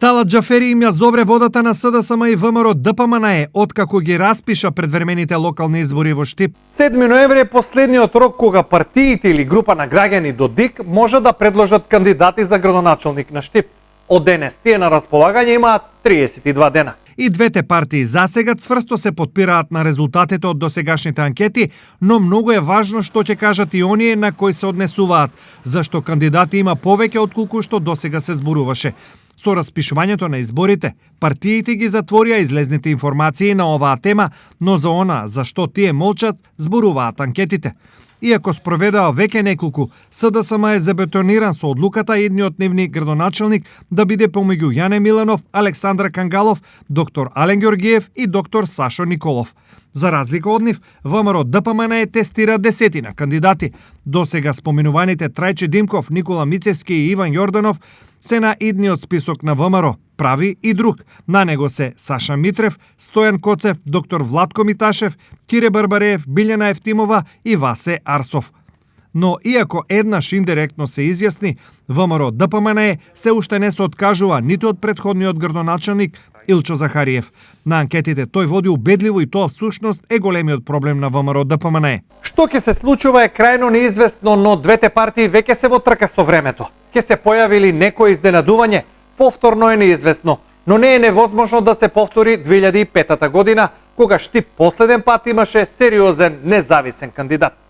Талат Џафери им ја зовре водата на СДСМ и ВМРО ДПМНЕ откако ги распиша предвремените локални избори во Штип. 7 ноември е последниот рок кога партиите или група на граѓани до ДИК може да предложат кандидати за градоначалник на Штип. Од денес тие на располагање имаат 32 дена. И двете партии засега цврсто се потпираат на резултатите од досегашните анкети, но многу е важно што ќе кажат и оние на кои се однесуваат, зашто кандидати има повеќе отколку што досега се зборуваше. Со распишувањето на изборите, партиите ги затворија излезните информации на оваа тема, но за она за што тие молчат, зборуваат анкетите. Иако спроведаа веќе неколку, СДСМ е забетониран со одлуката едниот нивни градоначалник да биде помеѓу Јане Миланов, Александра Кангалов, доктор Ален Ѓоргиев и доктор Сашо Николов. За разлика од нив, ВМРО ДПМНЕ тестира десетина кандидати. Досега споменуваните Трајче Димков, Никола Мицевски и Иван Јорданов се на идниот список на ВМРО. Прави и друг. На него се Саша Митрев, Стојан Коцев, доктор Владко Миташев, Кире Барбареев, Билјана Евтимова и Васе Арсов. Но иако еднаш индиректно се изјасни, ВМРО ДПМНЕ се уште не се откажува ниту од претходниот градоначалник Илчо Захариев. На анкетите тој води убедливо и тоа всушност е големиот проблем на ВМРО ДПМНЕ. Што ќе се случува е крајно неизвестно, но двете партии веќе се во трка со времето. Ќе се појави ли некој изненадување? Повторно е неизвестно, но не е невозможно да се повтори 2005 година, кога Штип последен пат имаше сериозен независен кандидат.